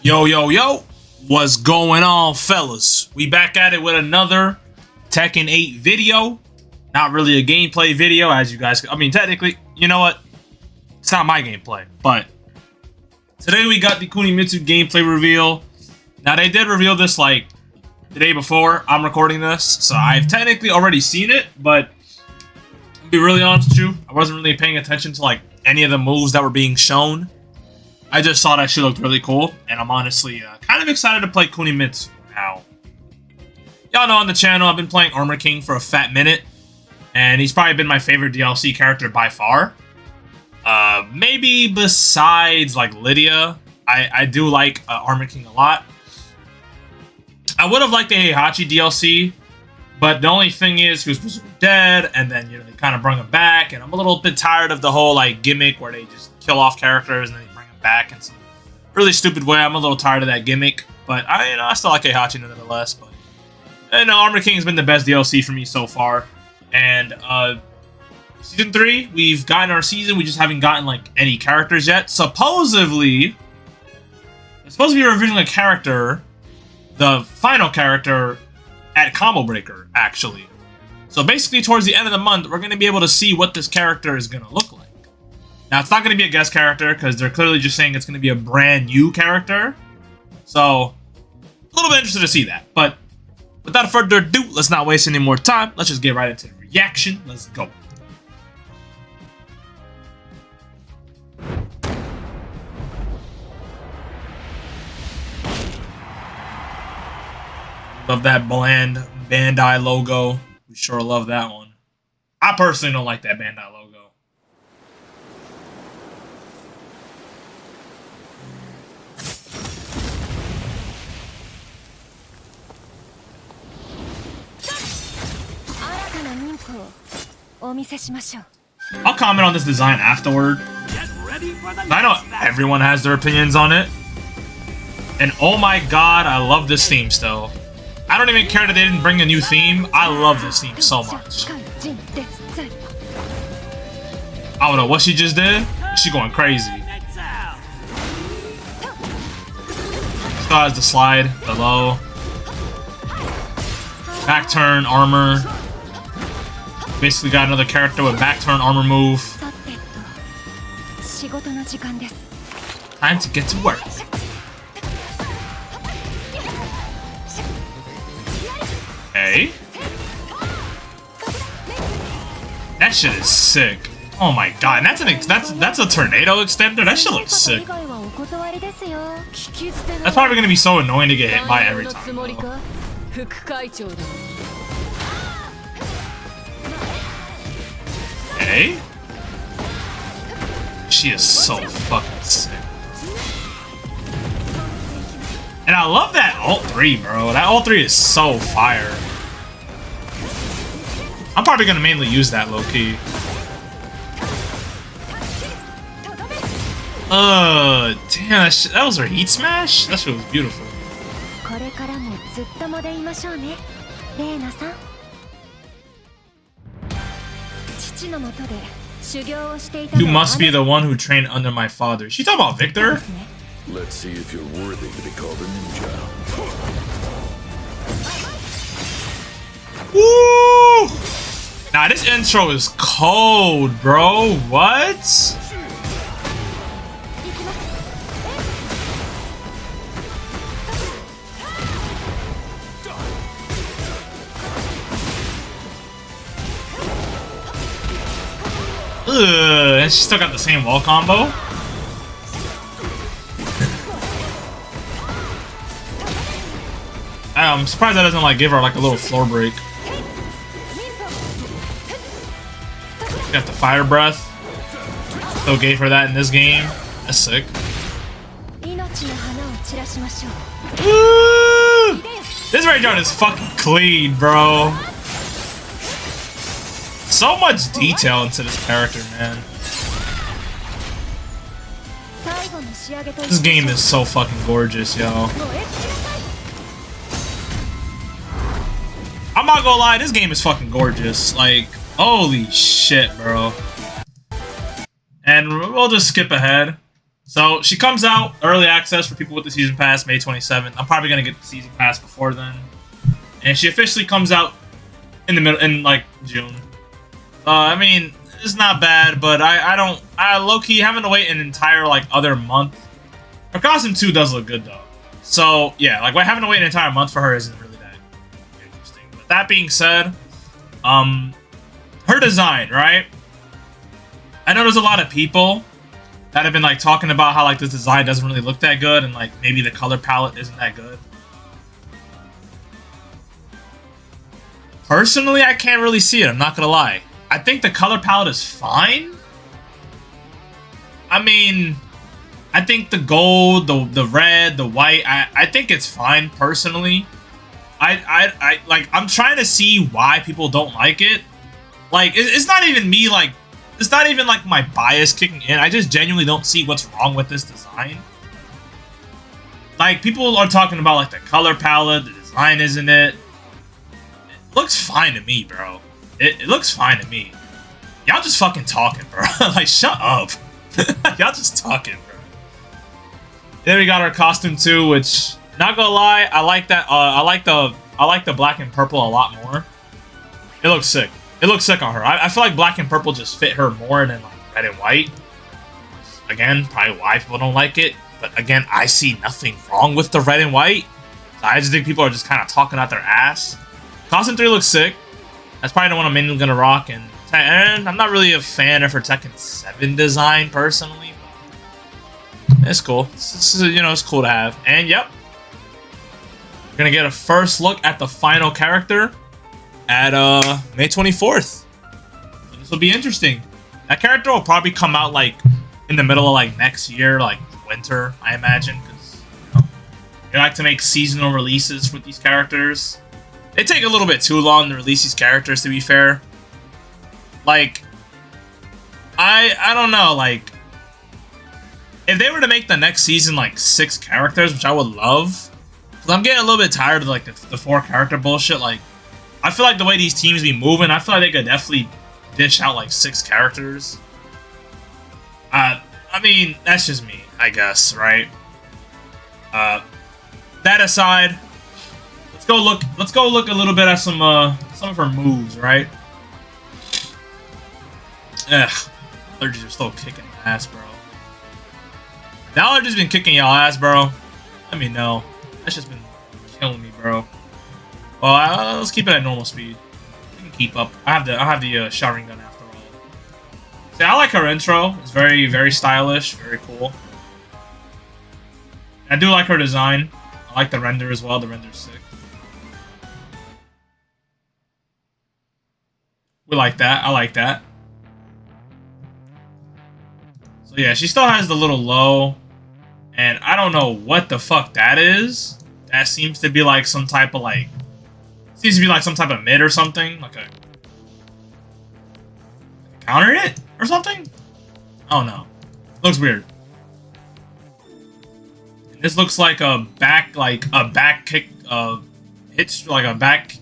Yo, yo, yo, what's going on, fellas? We back at it with another Tekken 8 video. Not really a gameplay video, as you guys, I mean, technically, you know what? It's not my gameplay, but today we got the Kunimistu gameplay reveal. Now, they did reveal this, like, the day before I'm recording this, so I've technically already seen it, but to be really honest with you, I wasn't really paying attention to, like, any of the moves that were being shown. I just thought that shit looked really cool, and I'm honestly kind of excited to play Kunimistu now. Y'all know on the channel, I've been playing Armor King for a fat minute, and he's probably been my favorite DLC character by far. Maybe besides, like, Lydia. I do like Armor King a lot. I would have liked the Heihachi DLC, but the only thing is he was supposed to be dead, and then, you know, they kind of bring him back, and I'm a little bit tired of the whole, like, gimmick where they just kill off characters and then they bring them back in some really stupid way. I'm a little tired of that gimmick, but I still like Heihachi nonetheless. But Armor King's been the best DLC for me so far. And Season 3, we've gotten our season, we just haven't gotten, like, any characters yet. Supposedly, it's supposed to be revealing a character, the final character, at Combo Breaker, actually. So basically, towards the end of the month, we're going to be able to see what this character is going to look like. Now, it's not going to be a guest character, because they're clearly just saying it's going to be a brand new character. So, a little bit interested to see that. But, without further ado, let's not waste any more time. Let's just get right into the reaction. Let's go. Love that bland Bandai logo. We sure love that one. I personally don't like that Bandai logo. I'll comment on this design afterward. I know everyone has their opinions on it. And oh my god, I love this theme still. I don't even care that they didn't bring a new theme. I love this theme so much. I don't know what she just did. She going crazy. Still has the slide, the low. Back turn, armor. Basically got another character with back turn armor move. Time to get to work. Okay. That shit is sick. Oh my god, that's a tornado extender. That shit looks sick. That's probably gonna be so annoying to get hit by every time, though. Okay. She is so fucking sick. And I love that ult 3, bro. That ult 3 is so fire. I'm probably gonna mainly use that low-key. Damn, that was her heat smash? That shit was beautiful. You must be the one who trained under my father. She talking about Victor? Let's see if you're worthy to be called a ninja. Woo! Nah, this intro is cold, bro. What? Ugh, and she still got the same wall combo. I'm surprised that doesn't, like, give her, like, a little floor break. Got the fire breath. Still gave her that in this game. That's sick. Woo! This Ray John is fucking clean, bro. So much detail into this character, man. This game is so fucking gorgeous, yo. I'm not gonna lie, this game is fucking gorgeous. Like, holy shit, bro. And we'll just skip ahead. So she comes out early access for people with the season pass May 27th. I'm probably gonna get the season pass before then, and she officially comes out in the middle in like June. I mean, it's not bad, but I low-key having to wait an entire like other month. Her costume 2 does look good though. So yeah, like having to wait an entire month for her isn't really that interesting. But that being said, her design, right? I know there's a lot of people that have been like talking about how like this design doesn't really look that good and like maybe the color palette isn't that good. Personally, I can't really see it, I'm not gonna lie. I think the color palette is fine. I mean, I think the gold, the red, the white, I think it's fine personally. I like, I'm trying to see why people don't like it. Like, it's not even me, like, it's not even like my bias kicking in. I just genuinely don't see what's wrong with this design. Like, people are talking about like the color palette, the design isn't it. It looks fine to me, bro. It looks fine to me. Y'all just fucking talking, bro. Like, shut up. Y'all just talking, bro. Then we got our costume 2, which, not gonna lie, I like that. I like the black and purple a lot more. It looks sick. It looks sick on her. I feel like black and purple just fit her more than like red and white. Again, probably why people don't like it. But again, I see nothing wrong with the red and white. I just think people are just kind of talking out their ass. Costume 3 looks sick. That's probably the one I'm mainly gonna rock, and I'm not really a fan of her Tekken 7 design personally. But it's cool. You know, it's cool to have. And yep, we're gonna get a first look at the final character at May 24th. So this will be interesting. That character will probably come out like in the middle of like next year, like winter, I imagine, because you know, they like to make seasonal releases with these characters. They take a little bit too long to release these characters, to be fair. Like, I don't know, like, if they were to make the next season like 6 characters, which I would love, because I'm getting a little bit tired of like the 4 character bullshit. Like, I feel like the way these teams be moving, I feel like they could definitely dish out like 6 characters. I mean, that's just me, I guess, right? That aside, let's go look a little bit at some of her moves, right? Ugh, allergies are still kicking ass, bro. The allergies been kicking y'all ass, bro. Let me know. That's just been killing me, bro. Well, let's keep it at normal speed. We can keep up. I have the shotgun gun after all. See, I like her intro. It's very, very stylish, very cool. I do like her design. I like the render as well. The render's sick. We like that. I like that. So yeah, she still has the little low. And I don't know what the fuck that is. That seems to be like some type of like... Seems to be like some type of mid or something. Like a counter hit or something? Oh no. Looks weird. And this looks like a back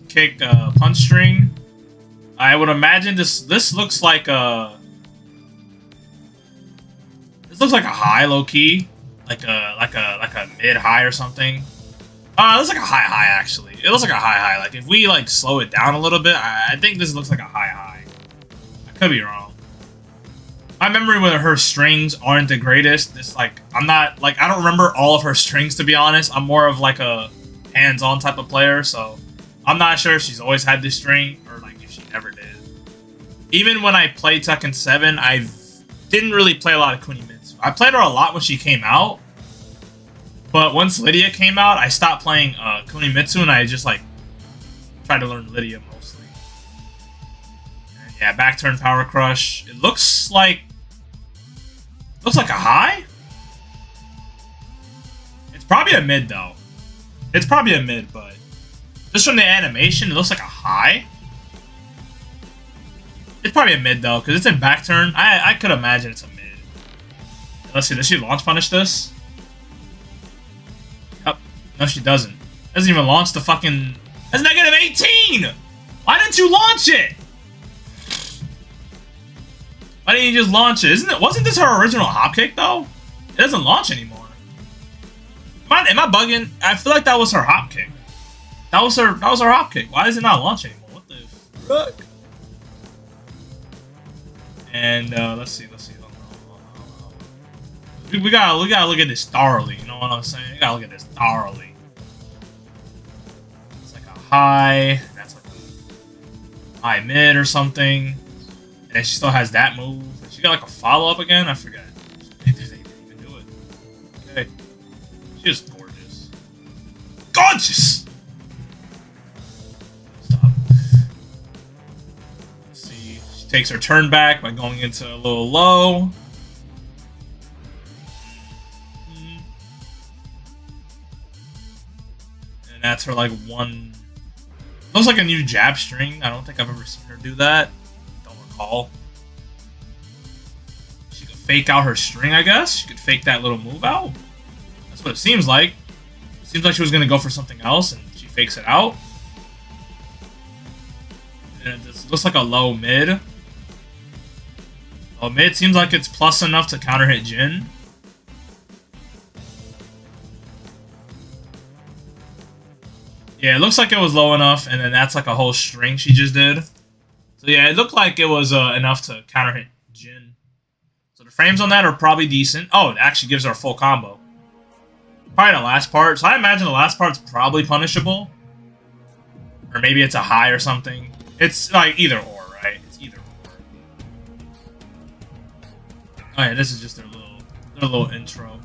kick punch string. I would imagine this looks like a high low key, like a mid high or something. It looks like a high actually. It looks like a high. Like if we like slow it down a little bit, I think this looks like a high. I could be wrong. My memory with her strings aren't the greatest. It's like I don't remember all of her strings, to be honest. I'm more of like a hands-on type of player, so I'm not sure if she's always had this string or like if she never did. Even when I played Tekken 7, I didn't really play a lot of Kunimistu. I played her a lot when she came out, but once Lydia came out, I stopped playing Kunimistu and I just like tried to learn Lydia mostly. And yeah, back turn power crush. It looks like a high. It's probably a mid though. It's probably a mid, but just from the animation, it looks like a high. It's probably a mid though, because it's in back turn. I could imagine it's a mid. Let's see, does she launch punish this? Oh, no, she doesn't. Doesn't even launch the fucking... That's negative 18! Why didn't you launch it? Why didn't you just launch it? Wasn't this her original hop kick though? It doesn't launch anymore. Am I bugging? I feel like that was her hop kick. That was her hop kick. Why does it not launch anymore? What the fuck? And let's see. We gotta look at this thoroughly. You know what I'm saying? We gotta look at this thoroughly. It's like a high. That's like a high mid or something. And then she still has that move. She got like a follow up again. I forget. They didn't even do it. Okay. She's gorgeous. Gorgeous. Stop. Let's see. She takes her turn back by going into a little low. That's her like one. Looks like a new jab string. I don't think I've ever seen her do that. Don't recall. She could fake out her string, I guess. She could fake that little move out. That's what it seems like. It seems like she was gonna go for something else, and she fakes it out. And it looks like a low mid. Low mid seems like it's plus enough to counter hit Jin. Yeah, it looks like it was low enough, and then that's like a whole string she just did. So yeah, it looked like it was enough to counter hit Jin. So the frames on that are probably decent. Oh, it actually gives her a full combo. Probably the last part. So I imagine the last part's probably punishable. Or maybe it's a high or something. It's like either or, right? It's either or. Oh yeah, this is just their little intro.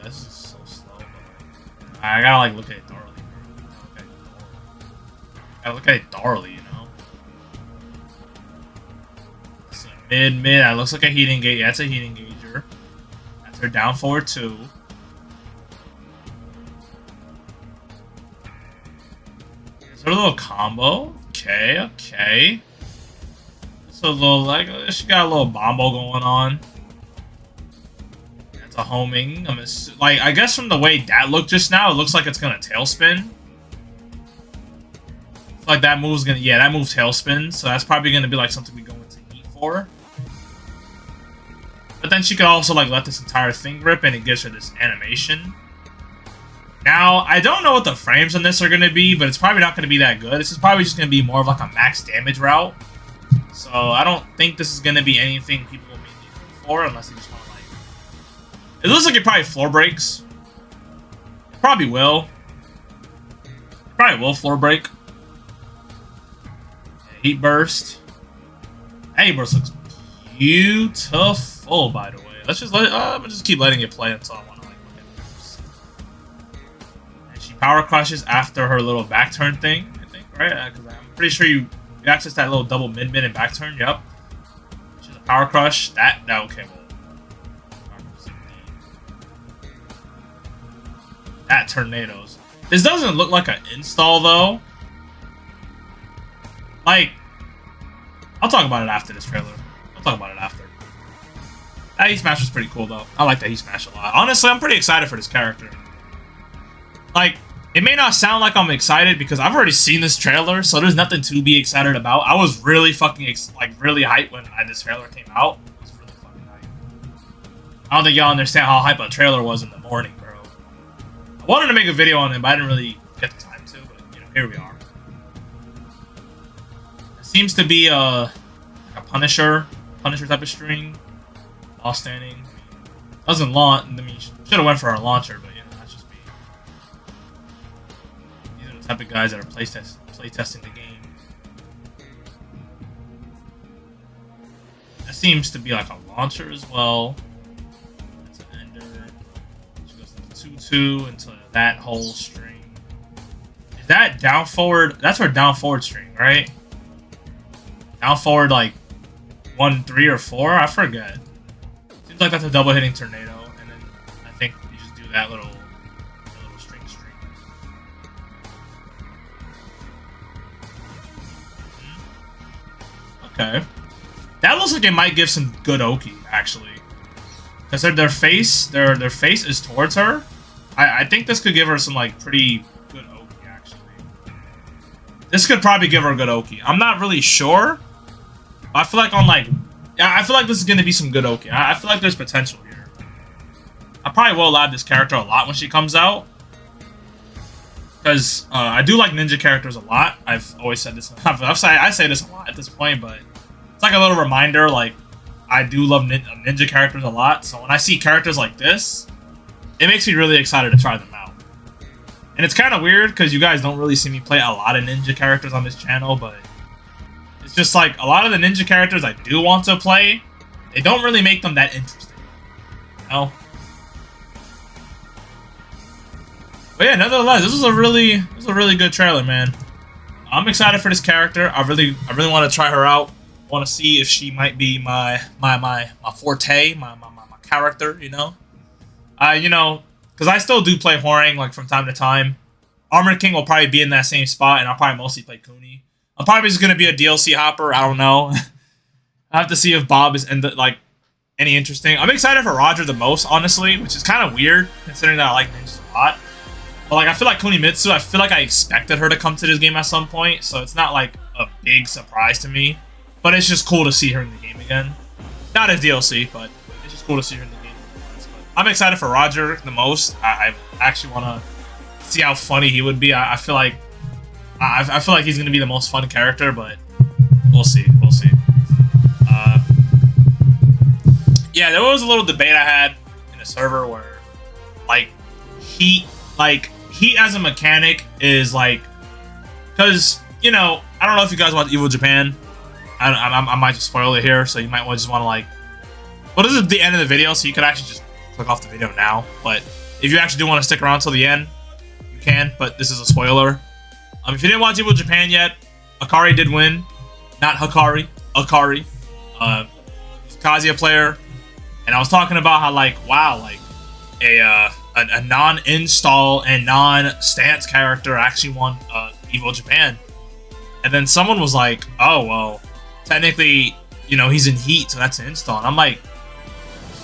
This is so slow, but I gotta like look at it thoroughly. Gotta look at it thoroughly, you know. So mid. That looks like a heat engage. Yeah, that's a heat engager. That's her down forward 2. There's her little combo. Okay. So a little like she got a little bombo going on. A homing. Like I guess from the way that looked just now, it looks like it's gonna tailspin. Like that move's gonna, yeah, that move tailspin. So that's probably gonna be like something we go into heat for. But then she could also like let this entire thing rip, and it gives her this animation. Now I don't know what the frames on this are gonna be, but it's probably not gonna be that good. This is probably just gonna be more of like a max damage route. So I don't think this is gonna be anything people will mainly go for unless they just want. It looks like it probably floor breaks. It probably will. It probably will floor break. Heat burst. That heat burst looks beautiful, by the way. Let's just let. I'm gonna just keep letting it play until I want to like look at this. And she power crushes after her little back turn thing. I think, right? Because I'm pretty sure you access that little double mid and back turn. Yep. She's a power crush. That okay. Well, that tornadoes. This doesn't look like an install though. Like, I'll talk about it after this trailer. I'll talk about it after. That Heat Smash was pretty cool though. I like that Heat Smash a lot. Honestly, I'm pretty excited for this character. Like, it may not sound like I'm excited because I've already seen this trailer, so there's nothing to be excited about. I was really fucking really hyped when this trailer came out. I was really fucking hyped. I don't think y'all understand how hype a trailer was in the morning, bro. I wanted to make a video on it, but I didn't really get the time to. But you know, here we are. It seems to be a Punisher type of string. While standing. Doesn't launch. I mean, should have went for our launcher, but you know, that's just me. These are the type of guys that are play testing the game. That seems to be like a launcher as well. That's an ender. She goes into 2-2 into that whole string. Is that down forward? That's her down forward string, right? Down forward like 1, 3, or 4? I forget. Seems like that's a double hitting tornado, and then I think you just do that little string. Okay, that looks like it might give some good Oki actually, because their face is towards her. I think this could give her some like pretty good Oki actually. This could probably give her a good Oki. I'm not really sure. I feel like on like, I feel like this is gonna be some good Oki. I feel like there's potential here. I probably will lab this character a lot when she comes out, because I do like ninja characters a lot. I've always said this. I say this a lot at this point, but it's like a little reminder. Like, I do love ninja characters a lot. So when I see characters like this, it makes me really excited to try them out. And it's kind of weird because you guys don't really see me play a lot of ninja characters on this channel, but it's just like a lot of the ninja characters I do want to play, they don't really make them that interesting. You know? But yeah, nevertheless, this was a really good trailer, man. I'm excited for this character. I really want to try her out. I want to see if she might be my forte, my character, you know. You know, because I still do play Horang like from time to time. Armor King will probably be in that same spot, and I'll probably mostly play Kuni. I'm probably just gonna be a DLC hopper. I don't know. I have to see if Bob is like any interesting. I'm excited for Roger the most, honestly, which is kind of weird considering that I like ninjas a lot. But like, I feel like Kunimistu, I feel like I expected her to come to this game at some point, so it's not like a big surprise to me. But it's just cool to see her in the game again. Not as DLC, but it's just cool to see her in the game. But I'm excited for Roger the most. I actually want to see how funny he would be. I feel like he's gonna be the most fun character, but we'll see. We'll see. Yeah, there was a little debate I had in a server where, like, Heat as a mechanic is like, because, you know, I don't know if you guys watch Evil Japan. I might just spoil it here, so you might just want to like. Well, this is the end of the video, so you could actually just click off the video now. But if you actually do want to stick around till the end, you can. But this is a spoiler. If you didn't watch Evil Japan yet, Akari did win, not Hakari. Akari, Kazuya player, and I was talking about how like, wow, like a non-install and non-stance character actually won Evil Japan, and then someone was like, oh well, technically, you know, he's in Heat, so that's an install. And I'm like,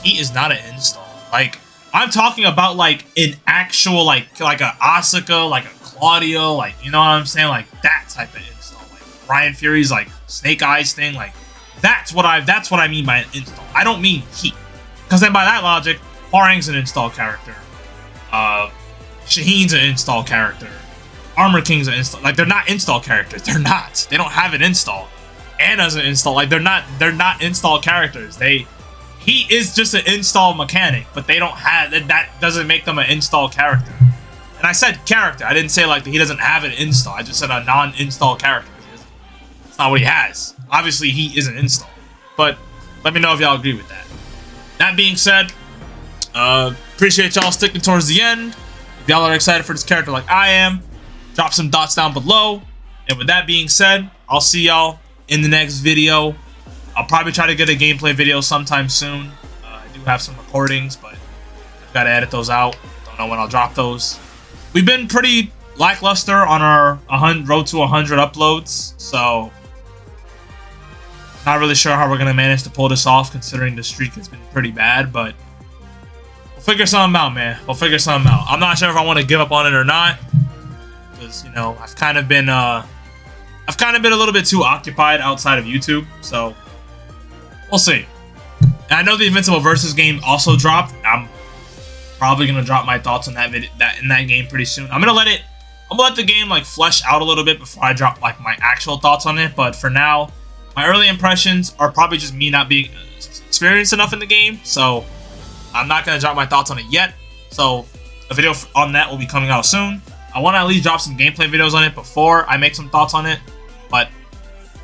Heat is not an install. Like, I'm talking about like an actual like a Asuka, like a Claudio, like, you know what I'm saying, like that type of install, like Brian Fury's like Snake Eyes thing, like that's what I mean by an install. I don't mean Heat, because then by that logic, Horang's an install character, Shaheen's an install character, Armor King's an install. Like, they're not install characters. They don't have an install. Anna's an install. Like, they're not install characters. He is just an install mechanic, but they don't have that doesn't make them an install character. And I said character. I didn't say like he doesn't have an install. I just said a non-install character. It's not what he has. Obviously, he is an install. But let me know if y'all agree with that. That being said, appreciate y'all sticking towards the end. If y'all are excited for this character like I am, drop some thoughts down below. And with that being said, I'll see y'all in the next video. I'll probably try to get a gameplay video sometime soon. I do have some recordings, but I've got to edit those out. Don't know when I'll drop those. We've been pretty lackluster on our road to 100 uploads, so not really sure how we're going to manage to pull this off considering the streak has been pretty bad, but we'll figure something out, man. We'll figure something out. I'm not sure if I want to give up on it or not, because, you know, I've kind of been a little bit too occupied outside of YouTube, so we'll see. And I know the Invincible Versus game also dropped. I'm probably gonna drop my thoughts on that in that game pretty soon. I'm gonna let the game like flesh out a little bit before I drop like my actual thoughts on it. But for now, my early impressions are probably just me not being experienced enough in the game, so I'm not gonna drop my thoughts on it yet. So a video on that will be coming out soon. I want to at least drop some gameplay videos on it before I make some thoughts on it. But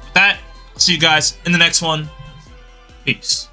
with that, I'll see you guys in the next one. Peace.